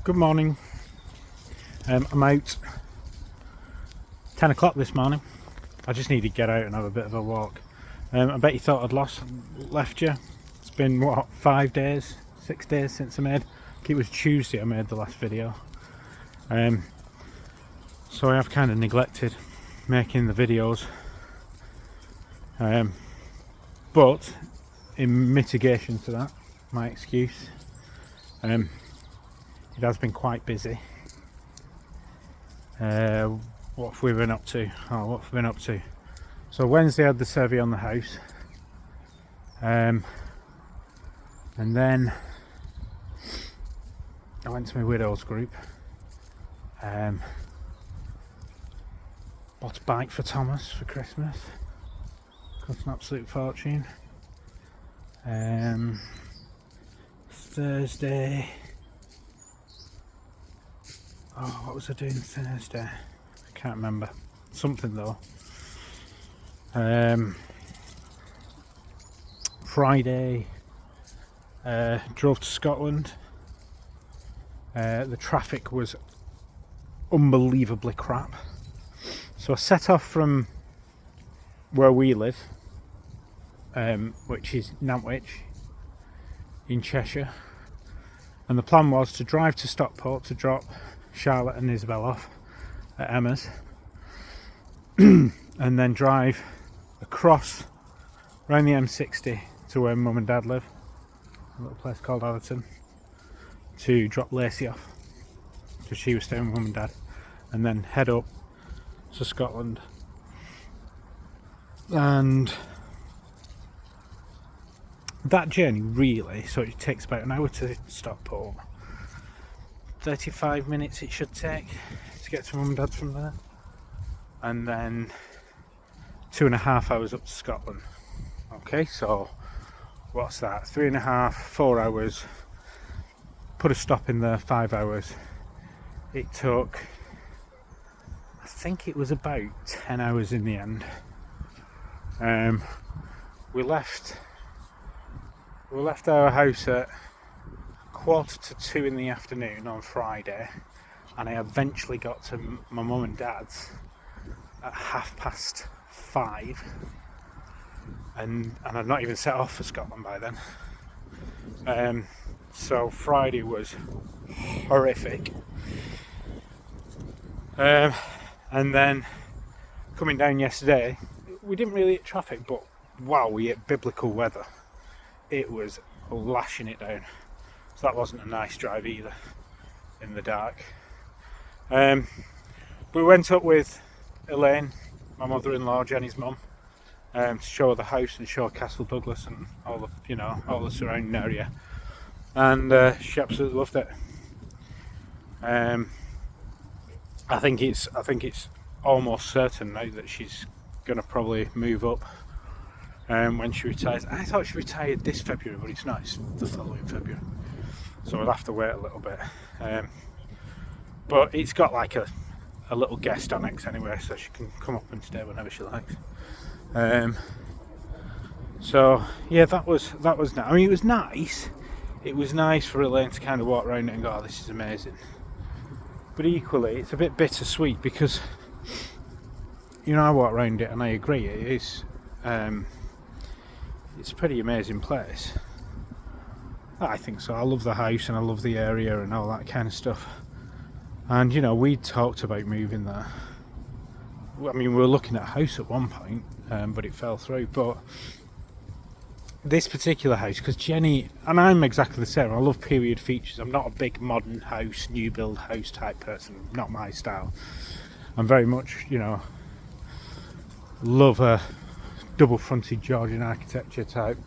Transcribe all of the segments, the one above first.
Good morning. I'm out 10 o'clock this morning. I just need to get out and have a bit of a walk. I bet you thought I'd left you. It's been what, 5 days, 6 days since I think it was Tuesday I made the last video. So I have kind of neglected making the videos. But in mitigation to that, my excuse, it has been quite busy. What have we been up to? What have we been up to? So Wednesday I had the survey on the house, and then I went to my widow's group. Bought a bike for Thomas for Christmas. Cost an absolute fortune. Thursday. What was I doing Thursday? I can't remember. Something though. Friday, drove to Scotland. The traffic was unbelievably crap. So I set off from where we live, which is Nantwich in Cheshire. And the plan was to drive to Stockport to drop Charlotte and Isabel off at Emma's, and then drive across around the M60 to where Mum and Dad live, a little place called Allerton, to drop Lacey off because she was staying with Mum and Dad, and then head up to Scotland. And that journey really, so it takes about an hour to Stockport, 35 minutes it should take to get to Mum and Dad from there, and then 2.5 hours up to Scotland. Okay, so what's that? 3.5, 4 hours. Put a stop in there, 5 hours. It took, I think it was about 10 hours in the end. We left our house at 1:45 in the afternoon on Friday, and I eventually got to my mum and dad's at 5:30, and I'd not even set off for Scotland by then. So Friday was horrific, and then coming down yesterday, we didn't really hit traffic, but wow, we hit biblical weather. It was lashing it down, so that wasn't a nice drive either in the dark. We went up with Elaine, my mother-in-law, Jenny's mum, to show her the house and show Castle Douglas and all the surrounding area, and she absolutely loved it. I think it's almost certain now that she's gonna probably move up when she retires. I thought she retired this February, but it's not. It's the following February, so we'll have to wait a little bit. But it's got like a little guest annex anyway, so she can come up and stay whenever she likes. So yeah, that was nice. I mean, it was nice. It was nice for Elaine to kind of walk around it and go, "Oh, this is amazing." But equally, it's a bit bittersweet because, I walk around it and I agree, it is. It's a pretty amazing place. I think so. I love the house and I love the area and all that kind of stuff. And we talked about moving there. I mean, we were looking at a house at one point, but it fell through. But this particular house, because Jenny and I'm exactly the same. I love period features. I'm not a big modern house, new build house type person. Not my style. I'm very much, love a double fronted Georgian architecture type.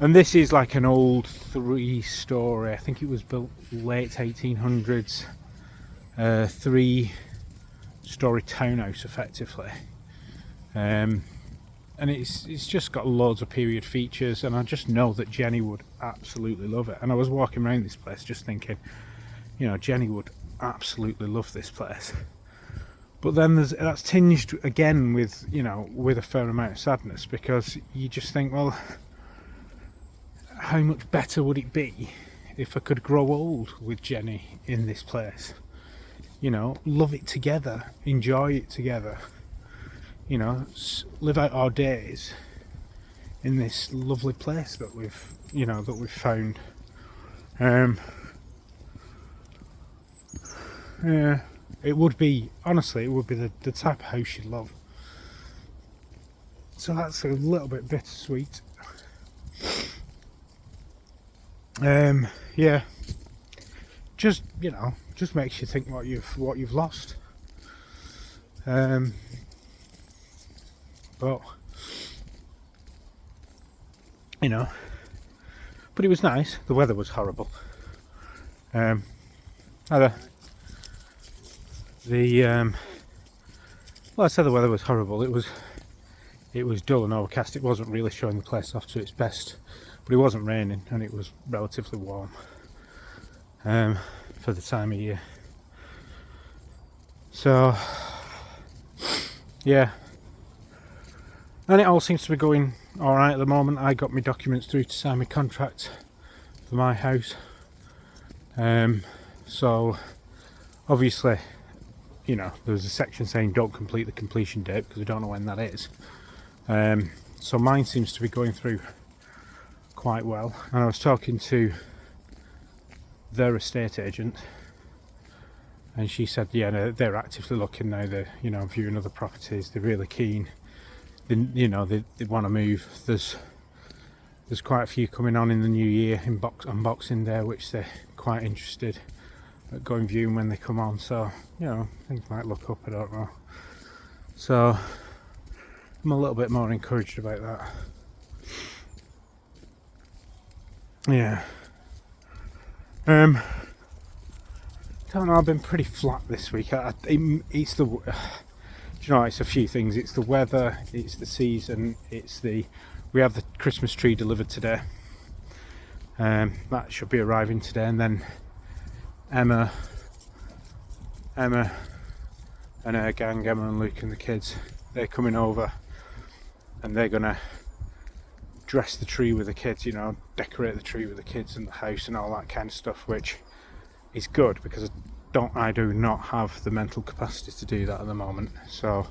And this is like an old 3-story, I think it was built late 1800s, 3-story townhouse effectively. And it's just got loads of period features, and I just know that Jenny would absolutely love it. And I was walking around this place just thinking, Jenny would absolutely love this place. But then that's tinged again with, with a fair amount of sadness, because you just think, well, how much better would it be if I could grow old with Jenny in this place. You know, love it together, enjoy it together. You know, live out our days in this lovely place that we've found. Yeah, it would be, honestly, it would be the type of house you'd love. So that's a little bit bittersweet. Yeah, just, you know, just makes you think what you've lost. But you know, but it was nice. The weather was horrible. Well, I said the weather was horrible. It was dull and overcast. It wasn't really showing the place off to its best, but it wasn't raining and it was relatively warm for the time of year. So yeah, and it all seems to be going all right at the moment. I got my documents through to sign my contract for my house. So obviously, you know, there was a section saying don't complete the completion date because we don't know when that is. So mine seems to be going through quite well. And I was talking to their estate agent, and she said, yeah, they're actively looking now. They're, you know, viewing other properties. They're really keen. They want to move. There's quite a few coming on in the new year on Boxing Day, which they're quite interested at going viewing when they come on. So, you know, things might look up, I don't know. So I'm a little bit more encouraged about that. Yeah. Don't know, I've been pretty flat this week. It's the, do you know, it's a few things. It's the weather, it's the season, we have the Christmas tree delivered today. That should be arriving today, and then Emma and her gang, Emma and Luke and the kids, they're coming over and they're gonna dress the tree with the kids, you know, decorate the tree with the kids and the house and all that kind of stuff, which is good because I do not have the mental capacity to do that at the moment. So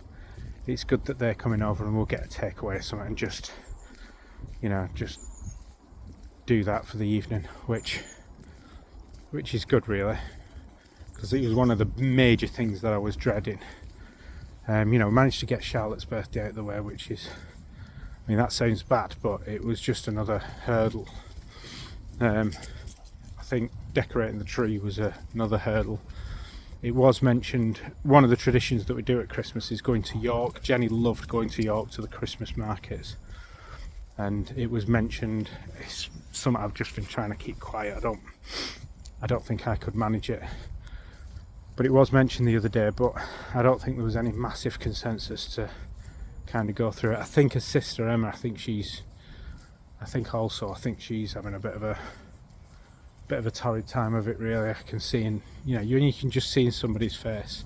it's good that they're coming over and we'll get a takeaway or something and just do that for the evening, which is good really, because it was one of the major things that I was dreading. You know, managed to get Charlotte's birthday out of the way, which is, I mean, that sounds bad, but it was just another hurdle. I think decorating the tree was another hurdle. It was mentioned, one of the traditions that we do at Christmas is going to York. Jenny loved going to York to the Christmas markets, and it was mentioned. It's something I've just been trying to keep quiet. I don't think I could manage it, but it was mentioned the other day, but I don't think there was any massive consensus to kind of go through it. I think her sister Emma, I think she's having a bit of a torrid time of it really. I can see, and you can just see in somebody's face.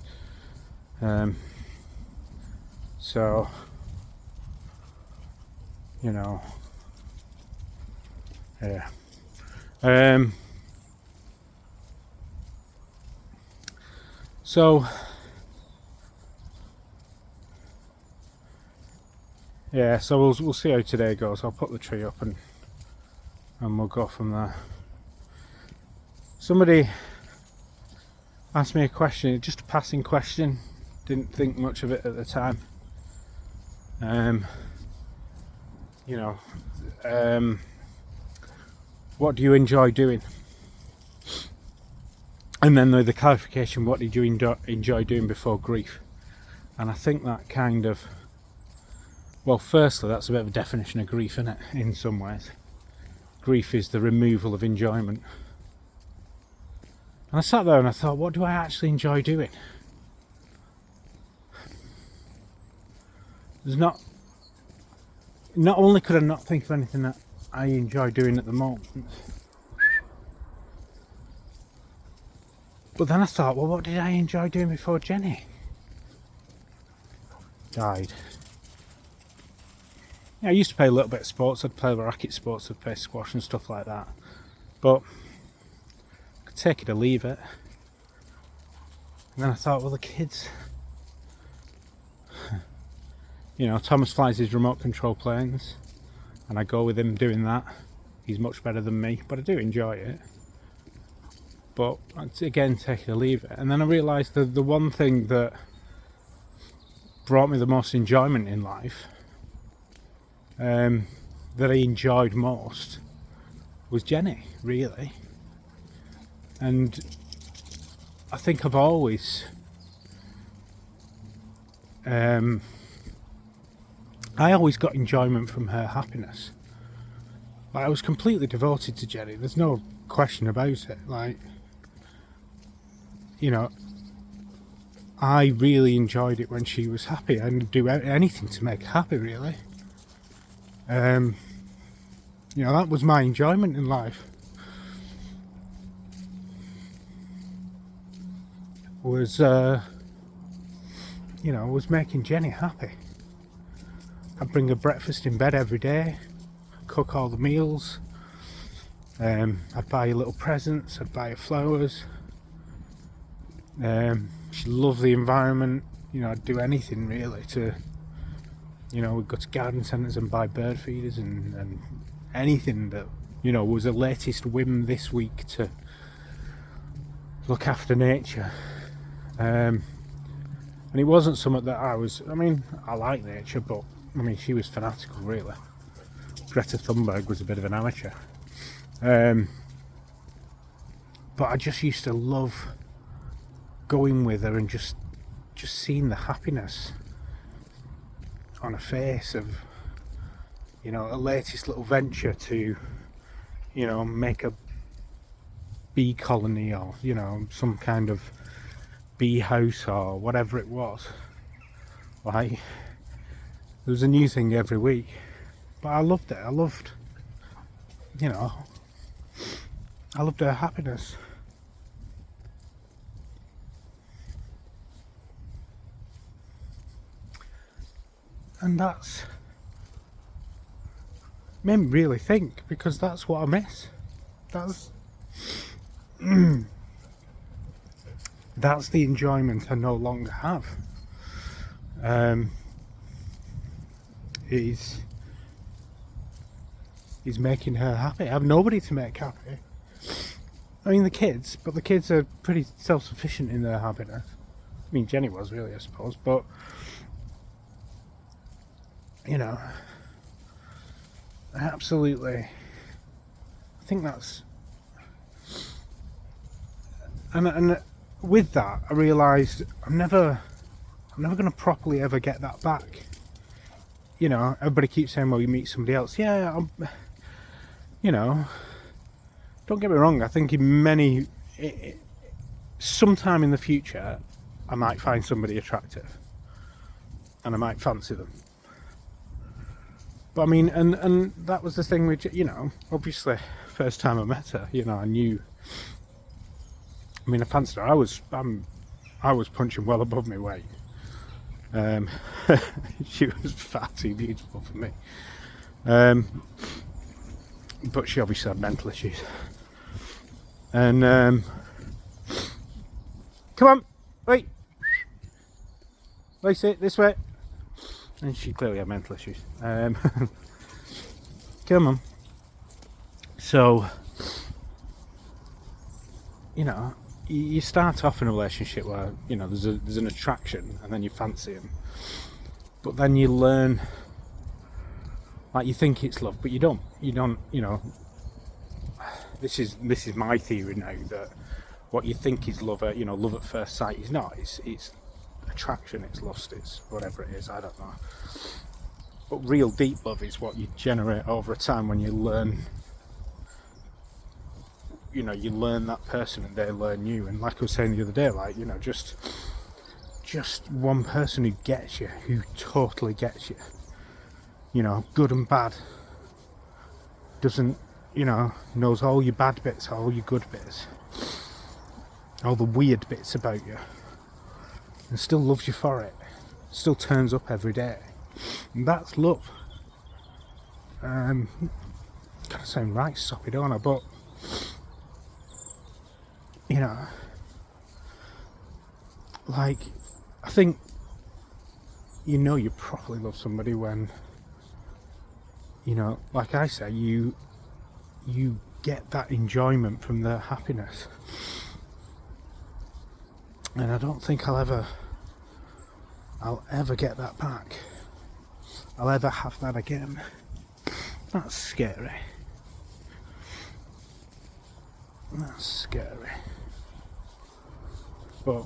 So yeah. So yeah, so we'll see how today goes. I'll put the tree up and we'll go from there. Somebody asked me a question, just a passing question, didn't think much of it at the time. What do you enjoy doing? And then the clarification, what did you enjoy doing before grief? And I think that kind of, well, firstly, that's a bit of a definition of grief, isn't it, in some ways. Grief is the removal of enjoyment. And I sat there and I thought, what do I actually enjoy doing? Not only could I not think of anything that I enjoy doing at the moment, but then I thought, well, what did I enjoy doing before Jenny died? I used to play a little bit of sports. I'd play racket sports, I'd play squash and stuff like that. But take it or leave it. And then I thought, well, the kids, you know, Thomas flies his remote control planes, and I go with him doing that. He's much better than me, but I do enjoy it. But again, take it or leave it. And then I realised that the one thing that brought me the most enjoyment in life, that I enjoyed most, was Jenny, really. And I think I've always I always got enjoyment from her happiness. Like, I was completely devoted to Jenny, there's no question about it. Like, you know, I really enjoyed it when she was happy. I'd do anything to make her happy, really. You know, that was my enjoyment in life. Was you know, was making Jenny happy. I'd bring her breakfast in bed every day, cook all the meals. I'd buy her little presents. I'd buy her flowers. She loved the environment. You know, I'd do anything really to, you know, we'd go to garden centres and buy bird feeders and anything that, you know, was the latest whim this week to look after nature. And it wasn't something that I mean, I like nature, but I mean, she was fanatical, really. Greta Thunberg was a bit of an amateur. But I just used to love going with her and just seeing the happiness on her face of, you know, a latest little venture to, you know, make a bee colony, or, you know, some kind of bee house or whatever it was. Like, there was a new thing every week, but I loved it. I loved, you know, I loved her happiness. And that's made me really think, because that's what I miss. That's the enjoyment I no longer have. Is making her happy. I have nobody to make happy. I mean, the kids, but the kids are pretty self-sufficient in their happiness. I mean, Jenny was, really, I suppose, but, you know, absolutely, I think that's, and with that, I realised I'm never going to properly ever get that back. You know, everybody keeps saying, well, you meet somebody else. Yeah, you know, don't get me wrong, I think sometime in the future, I might find somebody attractive, and I might fancy them. But I mean, and that was the thing with, you know, obviously, first time I met her, you know, I knew, I mean, I fancied her. I was punching well above my weight. She was far too beautiful for me. But she obviously had mental issues. And come on, wait, Lacey, this way. And she clearly had mental issues. Come on. So, you know, you start off in a relationship where, you know, there's an attraction, and then you fancy him, but then you learn, like, you think it's love, but you don't, you know, this is my theory now, that what you think is love, you know, love at first sight is not. It's attraction, it's lust, it's whatever it is, I don't know. But real deep love is what you generate over a time, when you learn, you know, you learn that person and they learn you. And like I was saying the other day, like, you know, just one person who gets you, who totally gets you, you know, good and bad, doesn't, you know, knows all your bad bits, all your good bits, all the weird bits about you, and still loves you for it, still turns up every day. And that's love. Kind of sound right soppy, don't I? But you know, like, I think you know you properly love somebody when, you know, like I say, you get that enjoyment from their happiness. And I don't think I'll ever get that back. I'll ever have that again. That's scary. That's scary. But,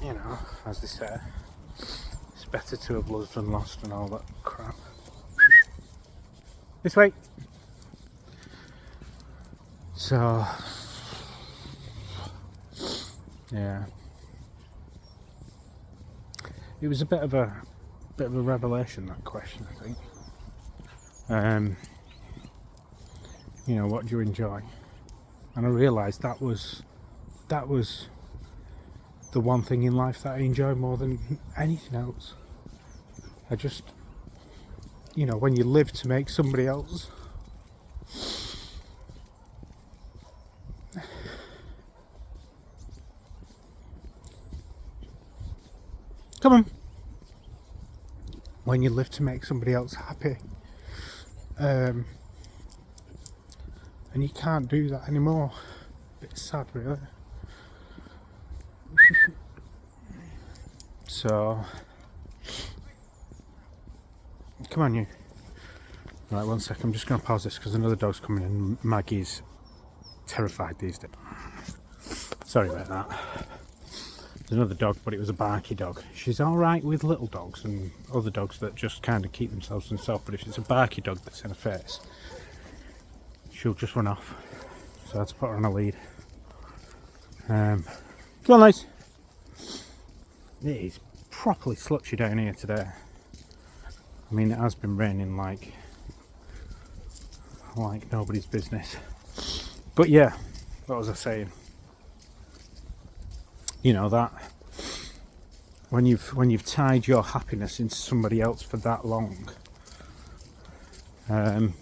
you know, as they say, it's better to have loved than lost and all that crap. This way. So, yeah. It was a bit of a revelation, that question, I think. You know, what do you enjoy? And I realised that was the one thing in life that I enjoy more than anything else. I just, you know, when you live to make somebody else, come on, when you live to make somebody else happy, and you can't do that anymore. It's sad, really. So, come on, you. Right, 1 second. I'm just going to pause this because another dog's coming in. Maggie's terrified these days. Sorry about that. There's another dog, but it was a barky dog. She's all right with little dogs and other dogs that just kind of keep themselves to themselves. But if it's a barky dog that's in her face, she'll just run off. So I had to put her on a lead. Come on, lads. It is properly slutchy down here today. I mean, it has been raining like nobody's business. But yeah, what was I saying? You know, that when you've tied your happiness into somebody else for that long, and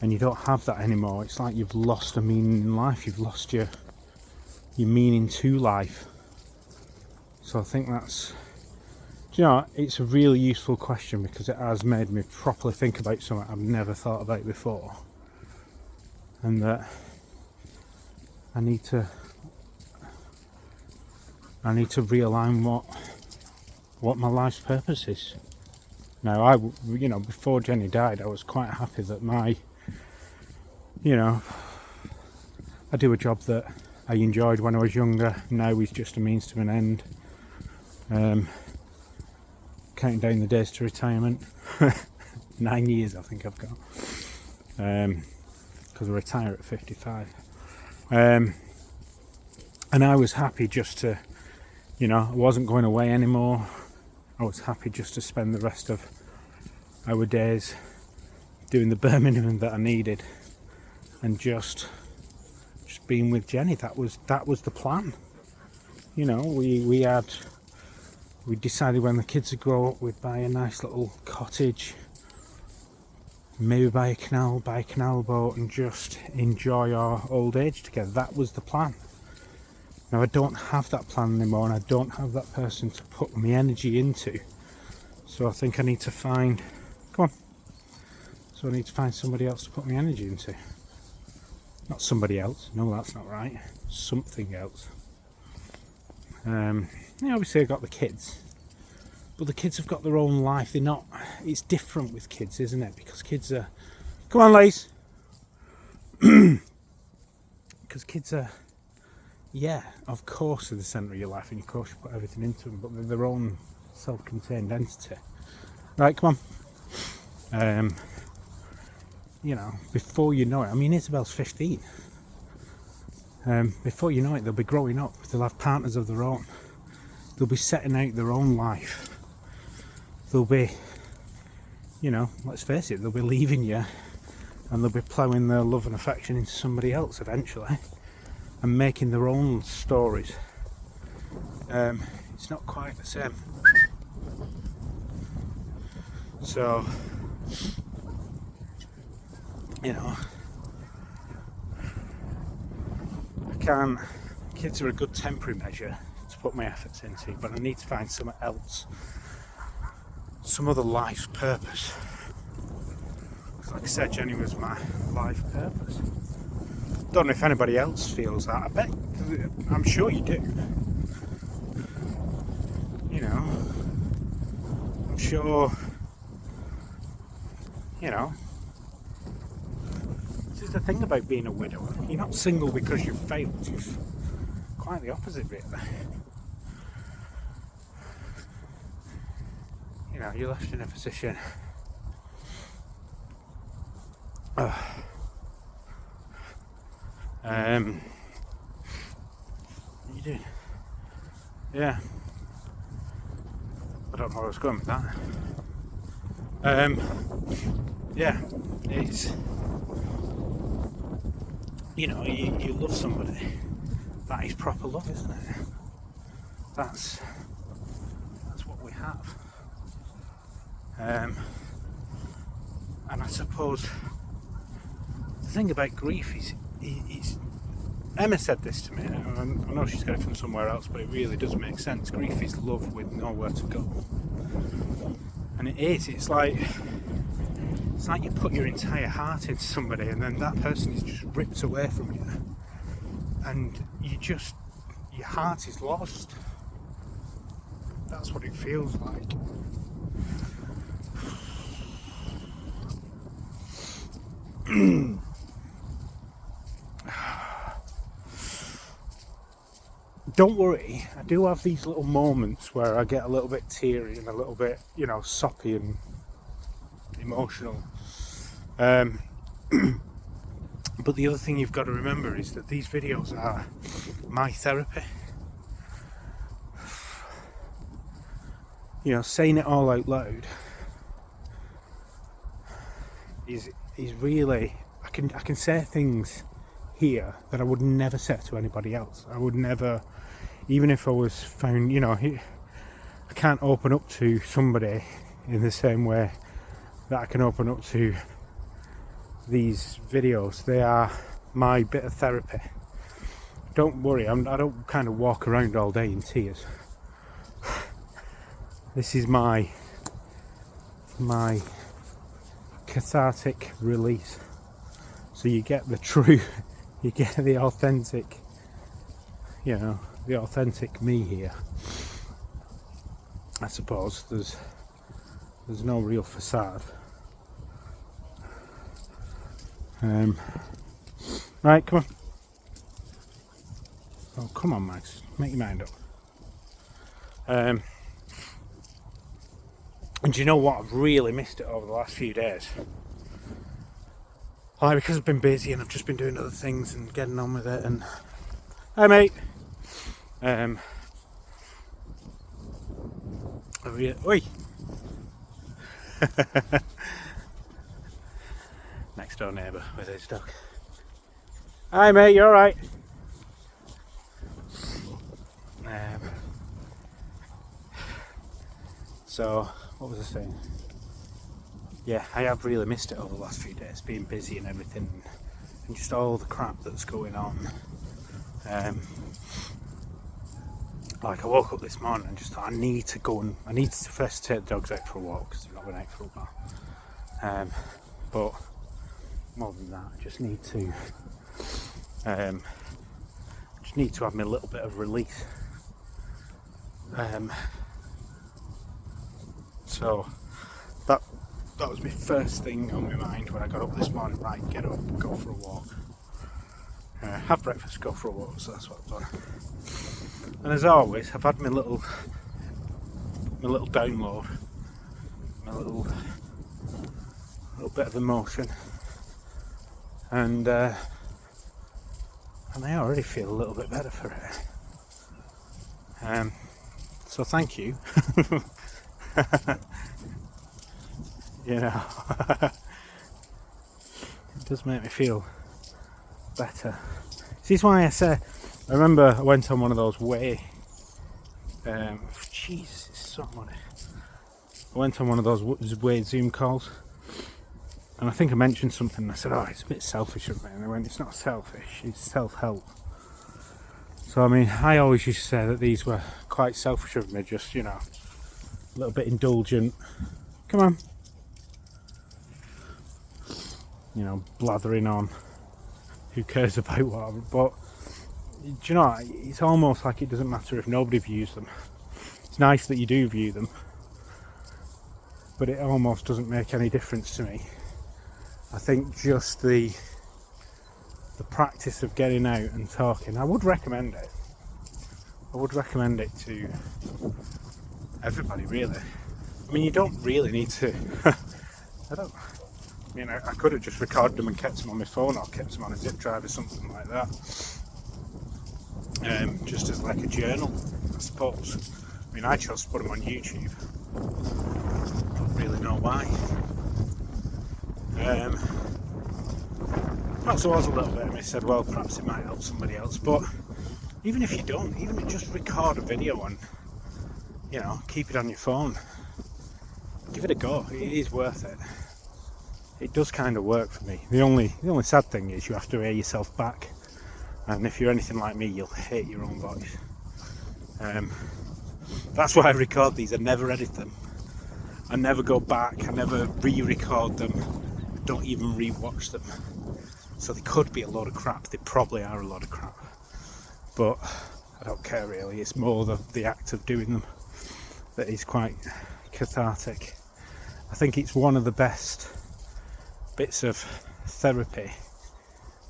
you don't have that anymore, it's like you've lost a meaning in life. You've lost your meaning to life. So I think that's, you know, it's a really useful question because it has made me properly think about something I've never thought about before, and that I need to realign what my life's purpose is. Now, you know, before Jenny died, I was quite happy that you know, I do a job that I enjoyed when I was younger. Now is just a means to an end. Counting down the days to retirement. 9 years, I think I've got. Because I retire at 55. And I was happy just to, you know, I wasn't going away anymore. I was happy just to spend the rest of our days doing the bare minimum that I needed, and just being with Jenny. That was the plan. You know, we decided when the kids would grow up, we'd buy a nice little cottage, maybe buy a canal boat, and just enjoy our old age together. That was the plan. Now I don't have that plan anymore, and I don't have that person to put my energy into. So I think I need to find, so I need to find somebody else to put my energy into. Not somebody else, no, that's not right. Something else. Yeah, obviously I got the kids, but the kids have got their own life. They're not, it's different with kids, isn't it? Because kids are, come on, Lace. Because kids are, yeah, of course, they're the centre of your life, and of course you put everything into them, but they're their own self-contained entity. Right, come on. You know, before you know it, I mean, Isabel's 15. Before you know it, they'll be growing up. They'll have partners of their own. They'll be setting out their own life. They'll be, you know, let's face it, they'll be leaving you, and they'll be ploughing their love and affection into somebody else eventually, and making their own stories. It's not quite the same. So, you know, kids are a good temporary measure to put my efforts into, but I need to find something else, some other life's purpose. Like I said, Jenny was my life purpose. Don't know if anybody else feels that. I bet, I'm sure you do. You know, I'm sure, you know, this is the thing about being a widower. You're not single because you've failed. You've quite the opposite, really. You know, you're left in a position. What are you doing? Yeah. I don't know where I was going with that. Yeah, it's, you know, you love somebody. That is proper love, isn't it? That's what we have. And I suppose the thing about grief is Emma said this to me, and I know she's got it from somewhere else, but it really does make sense. Grief is love with nowhere to go. And it is, it's like you put your entire heart into somebody and then that person is just ripped away from you. And your heart is lost. That's what it feels like. Don't worry, I do have these little moments where I get a little bit teary and a little bit, you know, soppy and emotional. But the other thing you've got to remember is that these videos are my therapy. You know, saying it all out loud is really, I can say things here that I would never say to anybody else. I would never, even if I was found, you know, I can't open up to somebody in the same way that I can open up to these videos. They are my bit of therapy. Don't worry, I don't kind of walk around all day in tears. This is my cathartic release. So you get the true, you get the authentic, you know, the authentic me here. I suppose there's no real facade. Right, come on. Oh, come on, Max, make your mind up. And do you know what? I've really missed it over the last few days. Like, because I've been busy and I've just been doing other things and getting on with it. And hi, mate. Oi. Next door neighbour with his dog. Hi, mate. You all right? So, what was I saying? Yeah, I have really missed it over the last few days, being busy and everything, and just all the crap that's going on. Like, I woke up this morning and just thought I need to first take the dogs out for a walk because they've not been out for a while. But more than that, I just need to have my little bit of release. So that was my first thing on my mind when I got up this morning. Right, get up, go for a walk, have breakfast, go for a walk. So that's what I've done. And as always, I've had my little download, my little bit of emotion, and I already feel a little bit better for it. So thank you. You know, it does make me feel better. This is why I say, I remember I went on one of those Jesus, it's so funny. I went on one of those weird Zoom calls, and I think I mentioned something, and I said, oh, it's a bit selfish of me, and they went, it's not selfish, it's self-help. So I mean, I always used to say that these were quite selfish of me, just, you know, a little bit indulgent. Come on. You know, blathering on. Who cares about whatever? But do you know, it's almost like it doesn't matter if nobody views them. It's nice that you do view them, but it almost doesn't make any difference to me. I think just the practice of getting out and talking, I would recommend it. I would recommend it to everybody, really. I mean, you don't really need to. I mean, I could have just recorded them and kept them on my phone, or kept them on a zip drive or something like that. Just as like a journal, I suppose. I mean, I chose to put them on YouTube. Don't really know why. Perhaps there was a little bit of me said, well, perhaps it might help somebody else. But even if you don't, even if you just record a video and, you know, keep it on your phone, give it a go. It is worth it. It does kind of work for me. The only sad thing is you have to hear yourself back, and if you're anything like me, you'll hate your own voice. That's why I record these. I never edit them. I never go back. I never re-record them. I don't even re-watch them. So they could be a load of crap. They probably are a load of crap. But I don't care really. It's more the act of doing them that is quite cathartic. I think it's one of the best bits of therapy,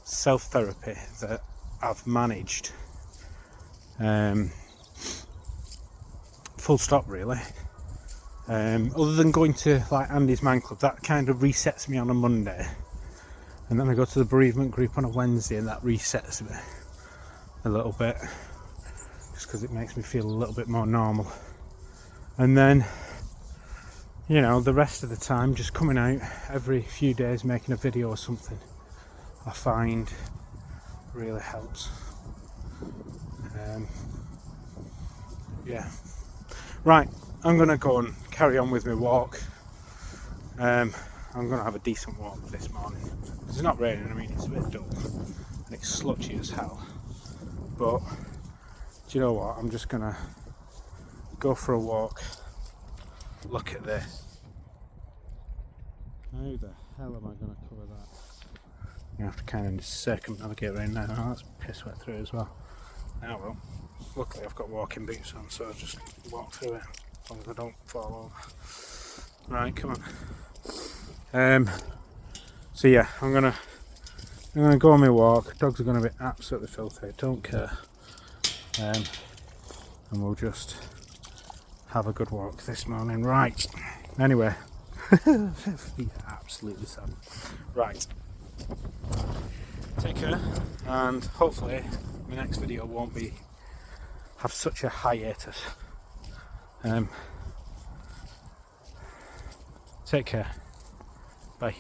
self-therapy, that I've managed. Full stop, really. Other than going to like Andy's Man Club, that kind of resets me on a Monday, and then I go to the bereavement group on a Wednesday, and that resets me a little bit, just because it makes me feel a little bit more normal. And then, you know, the rest of the time, just coming out every few days, making a video or something, I find really helps. Yeah. Right, I'm going to go and carry on with my walk. I'm going to have a decent walk this morning. It's not raining, I mean, it's a bit dull and it's slutchy as hell. But, do you know what? I'm just going to go for a walk. Look at this. How the hell am I going to cover that? You have to kind of circumnavigate around now. Oh, that's piss wet through as well. Oh well. Luckily I've got walking boots on, so I'll just walk through it as long as I don't fall over. Right, come on. So yeah, I'm gonna go on my walk. Dogs are gonna be absolutely filthy, don't care. And we'll just have a good walk this morning. Right. Anyway. Absolutely sad. Right. Take care, and hopefully my next video won't have such a hiatus. Take care. Bye.